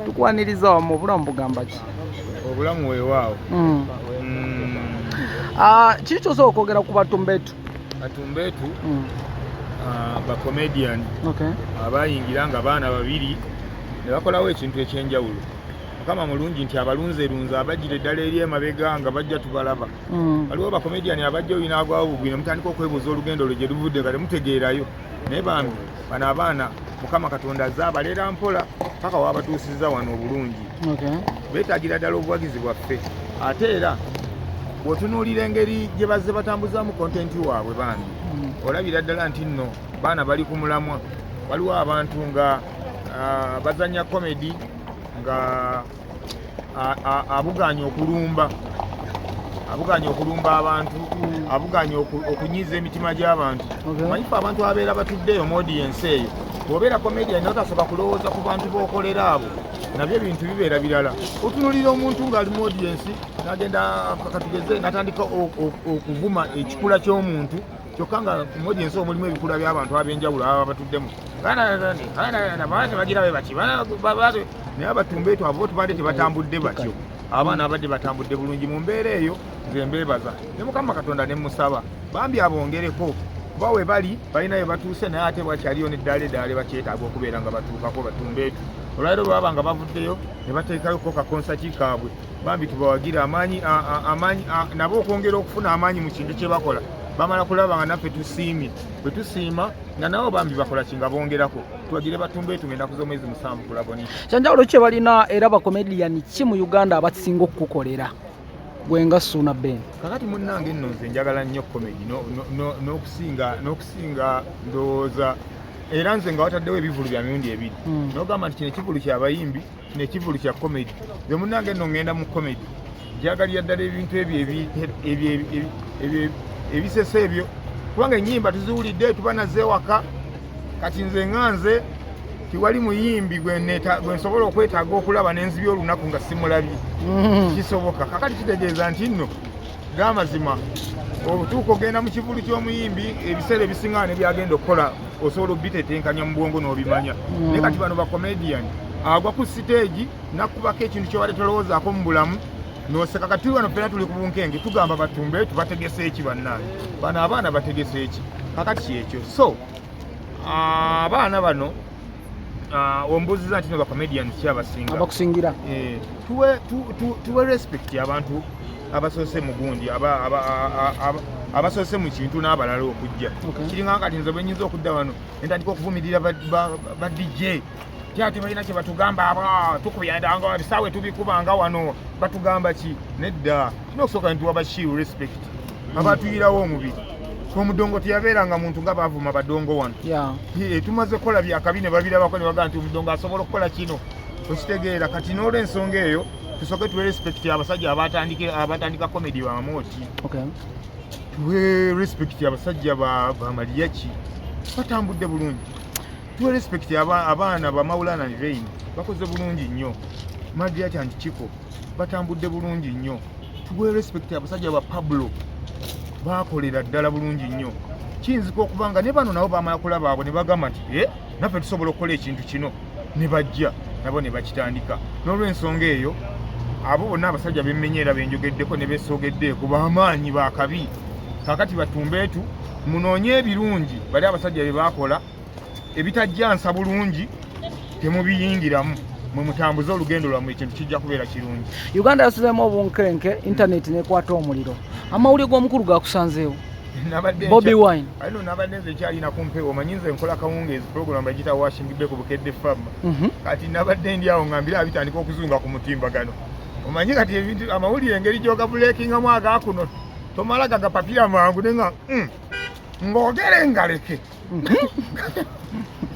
tukwaniriza mu bulamu bugamba ki obulamu weewaawo kiki kyosooka okwogera ku batumbeetu bacomedian abayingira nga baana babiri ne bakolawo ekintu ekyenjawulo. Mukama mulungi nti abalunzerunze abajjira eddala eri emabega nga bajja tubalaba. Waliwo bacomedian abajja olina agwawo bugwi ne mutandika okwebuuza olugendo lwe gye luvudde nga temutegeerayo. Naye bambi bano abaana Mukama Katonda azze abalera mpola paka wabatuusizza wano obulungi. Beetaagira ddala obuwagizi bwaffe. Ate era bw'otunuulira engeri gye bazze batambuzaamu kontenti waabwe bambi olabira ddala nti nno baana bali ku mulamwa. Waliwo abantu nga bazanya komedi nga abuganya okulumba abantu, abuganya okunyiza emitima gy'abantu. Manyifu abantu abeera batuddeyo mu audience eyo, bw'obeera comedian notasooka kulowooza ku bantu b'okolera abo, nabyo ebintu bibeera birala. Otunulira omuntu ng'ali mu audience n'agenda katugeze n'atandika okuvuma ekikula ky'omuntu, kyokka nga mu audience omwo mulimu ebikula by'abantu ab'enjawulo ababa batuddemu. Bagira be bati naye abatumbeetu abo tubadde tebatambudde batyo. Abaana abadde batambudde bulungi mu mbeera eyo, nze mbeebaza ne Mukama Katonda ne musaba bambi abongereko kuba we bali balina we batuuse, naye ate bwakyaliyo n'eddaala bakyetaaga okubeera nga batuukako batumbeetu. Olwaliro bwaba nga bavuddeyo ne bateekayoko kakonsaki kaabwe, bambi tubawagira amaanyi nabo okwongera okufuna amaanyi mu kintu kye bakola. Bamala kulaba nga naffe tusiimye, bwe tusiima nga nabo bambi bakola kinga bongerako. Tuwagire batumbeetu ngenda kuza omwezi 7 kulaboni. Kyanjawulo kye balina era bakomedian ki mu Uganda abasinga okukukolera gwenga Ssuuna Ben? Kakati munnange nno nze njagala nnyo komedi n'okusinga ndowooza, era nze nga wataddewo ebivulu bya mirundi ebiri. N'ogamba nti kino ekivulu ky'abayimbi, kino ekivulu kya komedi. Nze munnange nno ngenda mu komedi, njagalira ddala ebintu ebyo ebisese ebyo, kubanga ennyimba tuziwulidde tuba nazze waka. Kati nze nganze tiwali muyimbi gwe nsobola okwetaaga okulaba n'enzibya olunaku nga simulabye. Kisoboka. Kakati kitegeeza nti nno g'amazima obutuuka ogenda mu kivulu ky'omuyimbi, ebiseera ebisinga ne byagenda okukola osobola obitetenkanya mu bwongo n'obimanya. Naye kati bano bacomedian agwa ku siteegi nakkubako ekintu kyobadde tolowoozaako mu bulamu n'oseka. Kati wano ffenna tuli ku bunkenge tugamba batumbeetu bategese eki bannange, bano abaana bategese eki. Kakati kyekyo. So abaana bano ombuuziza nti no bacomedian ki abasinga abakusingira? Tuwe respect abantu abasoose mu gundi, abasoose mu kintu n'abalala okujja. Kiringa kati nze bwe nnyinza okudda wano entandika okuvumirira ba DJ kyati balina kye batugamba tukubyananga bisaawe tubikubanga wano batugamba ki? Nedda, kino okusooka nti wabashiru respect abatuyirawo omubiri. Omudongo teyabeeranga muntu nga bavuma badongo wano. Tumaze kukola byakabi ne babirabako ne bagamba nti omudongo asobola okukola kino, okitegeera. Kati n'olw'ensonga eyo tusooke tuwe respect abasajja abatandika komedi bamooti. Tuwe respect abasajja bamaliyaki batambudde bulungi. Tuwe respect abaana ba Maulana Nvein bakoze bulungi nnyo. Madia Kiko batambudde bulungi nnyo. Tuwe respect abasajja ba Pablo bakolera ddala bulungi nnyo. Kiyinzika okuba nga ne bano nabo bamala kulaba abo ne bagamba nti naffe tusobola okukola ekintu kino, ne bajja nabo ne bakitandika. N'olw'ensonga eyo abo bonna abasajja bemmenyera benjogeddeko ne beesogeddeeko b'amaanyi bakabi. Kakati batumbeetu munoonye ebirungi bali abasajja bye baakola, ebitajjansa bulungi temubiyingiramu, mwe mutambuze olugendo lwammwe, ekintu kijja kubeera kirungi. Uganda yasizemu obunkenke, intaneti nekwata omuliro. Amawulire g'omukulu gakusanzeewo? Bobby Wine nabadde nze kyalina kumpeewo, omanyi nze nkola kawungeezi program bagita washing back ku bukedde farma. Kati nabadde ndi awo ngambira bitandika okuzunga ku mutimbagano. Omanyi kati ebintu amawulire engeri gy'ogabuleekingamu agaakuno tomala gagapapira mangu nenga ng'ogere ngaleke.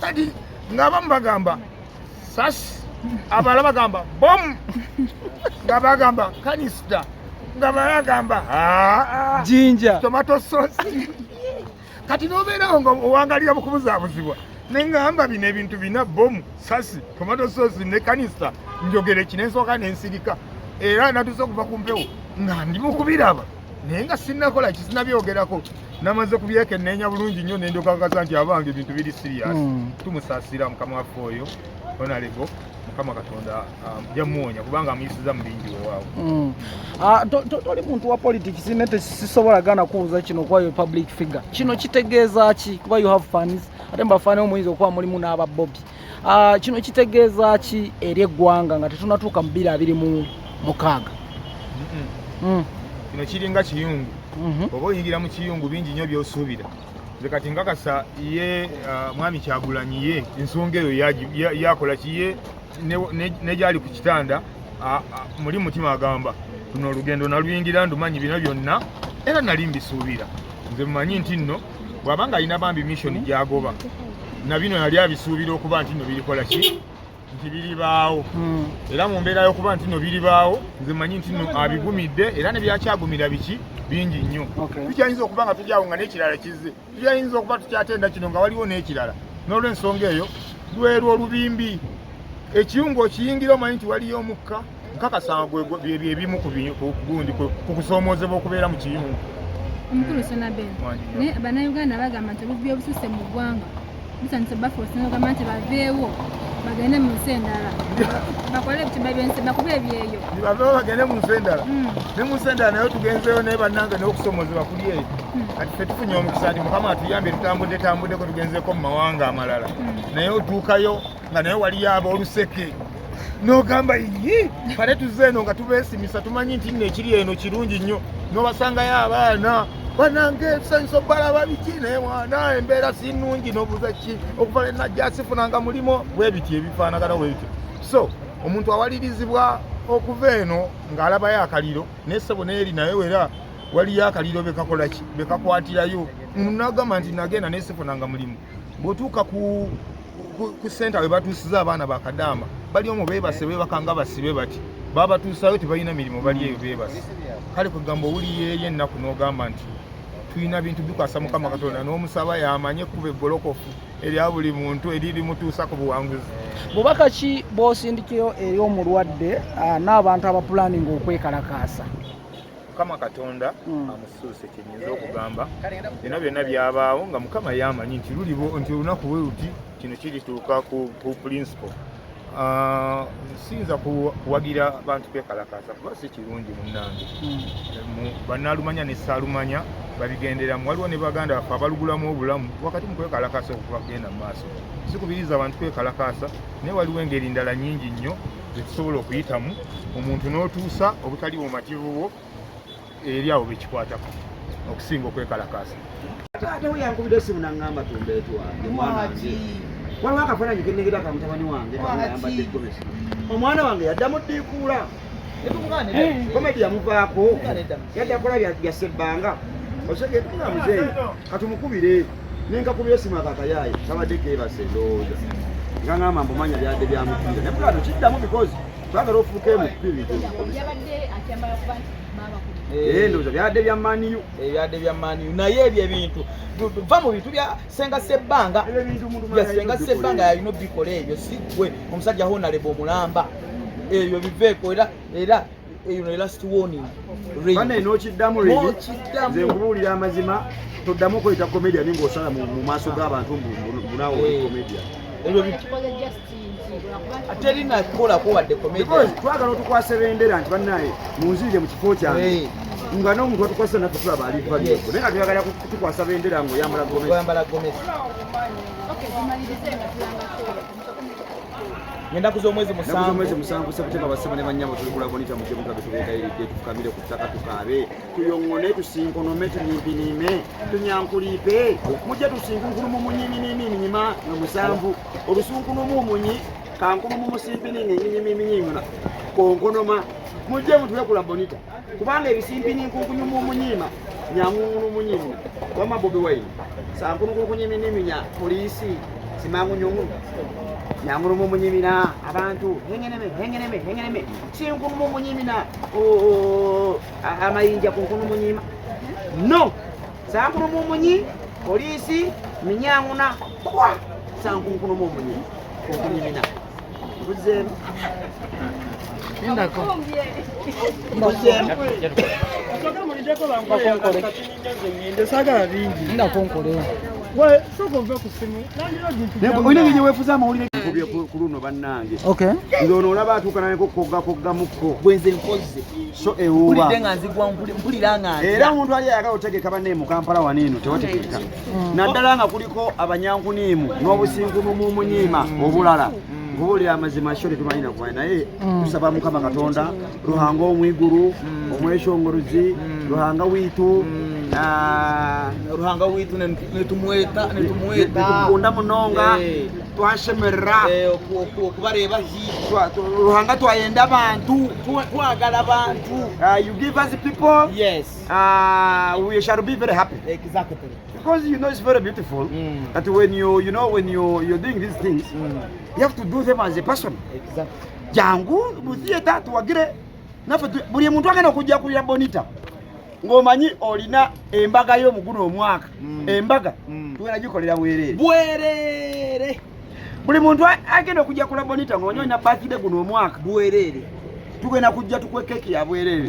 Kati ng'abamu bagamba sasi, abalala bagamba bom, nga bagamba kanisita, nga bagamba jinja, tomato sauce. Kati n'obeerawo ng'owangalira mu kubuzaabuzibwa neŋŋamba bino ebintu bina bomu, sasi, tomato sauce ne kanisita, njogere ki n'ensooka n'ensirika. Era natuuse okuva ku mpewo nga ndi mu kubiraba naye nga sinnakola ki, sinnabyogerako. Namaze kubyekenneenya bulungi nnyo ne ndyoka kakaza nti abange ebintu biri serious. Tumusaasira mukama waffe oyo Honorable Mukama Katonda jamuwonya kubanga amuyisiza mu bingi weewaawo. Toli muntu wa politics nete sisobola gana kuuza kino kwayo public figure. Kino kitegeeza ki kuba you have fans ate mbafane omuyinza okuba mulimu n'aba Bobby. Kino kitegeeza ki eri eggwanga nga tetunatuuka mu 2026? Kino kiringa kiyungu. Oba oyingira mu kiyungu bingi nnyo by'osuubira. Nze kati nkakasa ye mwami Kyagulanyi ye ensonga eyo yakola kiye ne gyali ku kitanda muli mutima agamba tuno olugendo naluyingira ndumanyi bino byonna era nali mbisuubira. Nze mmanyi nti nno bw'abanga alina bambi mission gy'agoba na bino yali abisuubira okuba nti nno birikola ki nti biribaawo. Era mu mbeera y'okuba nti nno biribaawo nze mmanyi nti nno abigumidde era ne byakyagumira biki bingi nnyo. Tukyayinza okuba nga tujyawo nga n'ekirala kizze, tukyayinza okuba tukyatenda kino nga waliwo n'ekirala. N'olw'ensonga eyo lwerwo olubimbi ekiyungu okiyingira omanyi nti waliyo omukka nkakasa byebimu ku gundi ku kusoomoozebwa okubeera mu kiyungu. Omukulu Sonabel naye bannayuganda bagamba nti obubbi obususe mu ggwanga busanise bafuuse n'ogamba nti baveewo bagende mu nsi endala bakole bakube ebyeyo baveewo bagende mu nsi endala. Ne mu nsi endala nayo tugenzeeyo naye bannange n'okusoomozebwa kuli eyo. Kati ffe tufunye omukisa nti Mukama atuyambye tutambuddeko tugenzeeko mu mawanga amalala naye otuukayo nga naye waliyo ab'oluseke n'ogamba yi kale tuzze eno nga tubeesimisa tumanyi nti nno ekiri eno kirungi nnyo n'obasangayo abaana banange tusanyusa obbalaba biki naye mwana embeera si nnungi n'obuuza ki okuva ne najja sifunanga mulimo bwe biti ebifaanagana bwe bityo. So omuntu awalirizibwa okuva eno ng'alabayo akaliro naye ssebo n'eri naye era waliyo akaliro bekakola ki bekakwatirayo nagamba nti nagenda naye sifunanga mulimu. Bw'otuuka ku senta we batuusiza abaana bakadaama bali omu beebase beebakanga basibe bati baba batuusayo tebalina mirimu bali eyo beebase. Kale kugamba owuliyo eri ennaku n'ogamba nti tulina bintu bikwasa Mukama Katonda n'omusaba yamanye kuba eggolokofu erya buli muntu eririmutuusa ku buwanguzi. Bubaka ki bw'osindikiro eri omulwadde n'abantu abapulaninga okwekalakaasa? Mukama Katonda amusuuse kyenyinza okugamba byonna byonna byabaawo nga Mukama yamanyi nti nti olunaku bwe luti kino kirituuka ku principle. Siyinza kuwagira bantu kwekalakaasa kuba si kirungi munnange. Bannaalumanya ne Ssaalumanya babigenderamu. Waliwo ne baganda baffe abalugulamu obulamu wakati mu kwekalakaasa okugenda mu maaso. Sikubiriza abantu kwekalakaasa naye waliwo engeri ndala nnyingi nnyo zetusobola okuyitamu omuntu n'otuusa obutali bumativu bwo eri awo bekikwatako okusinga okwekalakaasa. Ate weyankubira essimu n'aŋŋamba tumbeetu wange mwanange waliwo akafaananyi ke nnegera ka mutabani wange ayambadde gomesi. Omwana wange yaddamu ddiikuula komedi yamuvaako yadda kola bya Ssebbanga osegetuga muzeeyi katumukubire nenkakubira essimu akakayaayi kabadde keebase ndowooza nga ngamba mbumanya byadde byamukubira naye mugano kiddamu because twagala ofuuka emukubi bintu ndowooza byadde bya maniyu ebyadde bya maniyu naye ebyo ebintu va mu bintu bya Senga Ssebbanga Senga Ssebbanga yalina obikola ebyo si gwe omusajja Honorable Mulamba ebyo biveeko era eyo ne last warning bane n'okiddamu legi nze nkubuulira amazima toddamu okweyita comedian ng'osala mu maaso g'abantu munawo comedian ebyo ate erina kukolako wadde comedian twagala otukwasa bendera nti bannaye munzirire mu kifo kyange nga n'omuntu watukwasa naffe tulaba alivalieko naye nga tuyagala kutukwasa bendera ng'oyambala gomesi. ngenda kuza omwezi musanvu sebutenga basema ne bannyabo tulikula bonita muje mutabe tubeetayiridde tufukamire ku ttaka tukaabe tuyongone tusinkonome tunyimpinime tunyankuliipe mujje tusinkunkulumu munyiminyima nga musanvu olusunkulumu omunyi kankulumu musimpini ngenyiminyimina konkonoma mujje mutulekula bonita kubanga ebisimpinikunkunyumu omunyima nyangungulu munyimina wama Bobi Wine sankunukunkunyimininya polisi simangunyungulu nyangulumu munyimina abantu hengeneme sinkulumu munyimina amayinja kunkunu munyima no sankulumu munyi polisi minyanguna kwa sankunkulumu munyi kunkunyimina buzemu Ndako. Ndako. we soko ve kusimu oyina ngeri weefuza amawulire ku luno bannange okay ng'ono olaba atuukana neko koggamukko bwenze nkoze so ewuuba mpulidde nga nzigwa mpulira nga era omuntu ali ayagala otegeka banne mu kampala waniino tewategeka naddala nga kuliko abanyankuniimu n'obusinkunu mu munyiima obulala ng'obulira amazima sho tetumanyina kumanya naye tusaba mukama katonda ruhanga omwiguru omweshongorozi ruhanga wiitu ruhanga wiitu netumweta netukukunda munonga twashemerera okubareeba ruhanga twayenda abantu twagala bantu you give us people yes we shall be very happy exactly because you know it's very beautiful that when you're doing these things you have to do them as a person exactly jangu mu theater tuwagire nafe buli muntu agenda okujja kulira bonita ng'omanyi olina embaga y'omuguno omwaka embaga tugenda gikolera bwereere buli muntu agenda okujja kula bonita ng'omanyi olina birthday guno omwaka bwereere tugenda kujja tukwe keki ya bwereere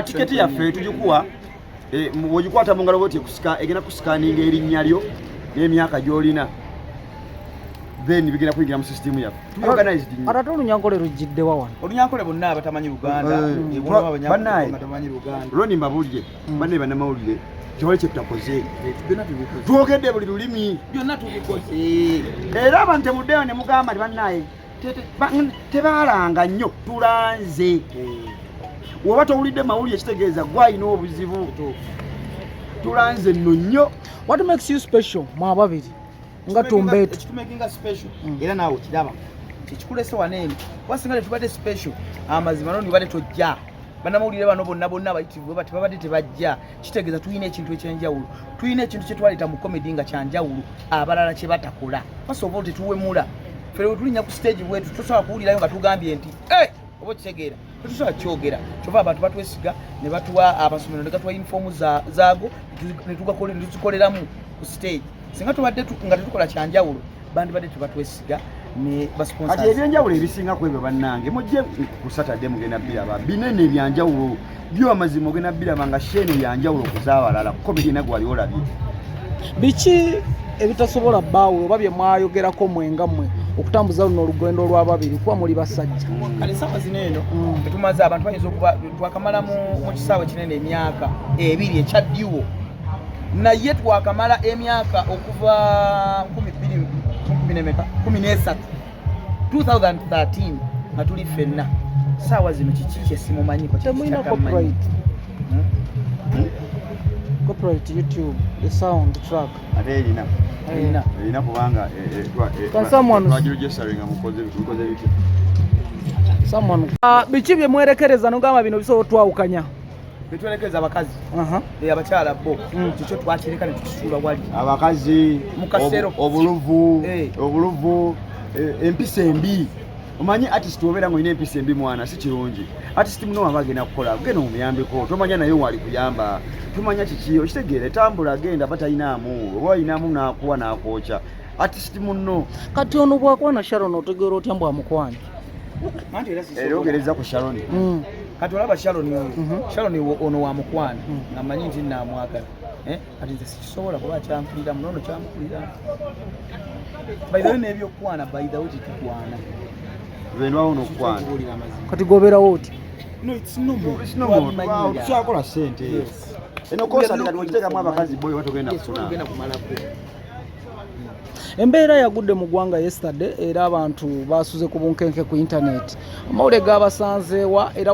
tiketi yaffe tugikuwa bw'ogikwata mu ngalo bwoti egenda kusikaninga erinnya lyo n'emyaka gy'olina then bigenda kuyingira mu system yaffe tuorganized ate olunyankole lujjidde wa wano olunyankole bonna abatamanyi luganda loni mbabulye banne bannamawulire kiwali kyetutakoze twogedde buli lulimi byonna tubikoze era abantu temuddeyo ne mugamba ti bannaye tebaalanga nnyo tulanze woba towulidde mawulire ekitegeeza gwalina obuzibu tulanze nno nnyo. What makes you special mwa babiri nga Tumbeetu ekitumakinga special era naawe kiraba ekikulese waneeno wasinga tubadde special amazima noni badde tojja bannamawulire bano bonna abayitirivu bati babadde tebajja kitegeeza tulina ekintu ekyenjawulo tulina ekintu kyetwaleeta mu comedy nga kyanjawulo abalala kye batakola basobola tetuwemula ffe tulinnya ku stage bwetu tosobola kuwulirayo nga tugambye nti oba kitegeera tetusobola kyogera kyova abantu batwesiga ne batuwa amasomero ne gatuwa uniform zaago ne tuzikoleramu ku stage singa tubadde nga tetukola kyanjawulo bandi badde tebatwesiga ne basponsors ati ebyenjawulo ebisinga ku ebyo bannange mujje ku Saturday mugenda biraba binene ebyanjawulo byo amazima ogenda biraba nga shene yanjawulo okuzaabalala comedy nagwe wali olabye biki ebitasobola baawulo oba bye mwayogerako mwenga mmwe okutambuza luno olugendo olw'ababiri kuba muli basajja kale ensaawa zino eno tetumaze abantu bayinza okuba twakamala mu kisaawe kinene emyaka ebiri ekyaddiwo naye twakamala emyaka okuva 2013 nga tuli ffenna saawa zino kiki kyesimumanyi temulina copyright copyright YouTube the sound track ate erina kubanga twagiregistaringa mukoze biti biki bye mwerekereza nogamba bino bisobola twawukanya betwerekereza abakazi abakyala bo kikyo twakireka ne tukisuula wali abakazi mukasero obuluvu empisa embi omanyi artist obeera ng'olina empisa embi mwana si kirungi artist muno aba agenda kukola genda omuyambeko tomanya naye wali kuyamba tomanya kiki okitegeera etambula agenda aba talinaamu oba alinamu n'akuwa n'akwokya artist muno kati ono bwakwana Sharon otegeera otya mbw amukwanya erogereza ku Sharon kati olaba Sharon ono wamukwana nga manyi nti naamwagala kati nze sikisobola kuba kyankulira munono kyamukulira bayidawe n'ebyokukwana bayidawe titukwana benwawo n'okukwana kati gobeerawo oti tusakola sente eno kosa kati wekiteekamu abakazi boyo batogenda kufuna embeera yagudde mu ggwanga yesterday era abantu basuze ku bunkenke ku internet amawulire gaabasanzeewa era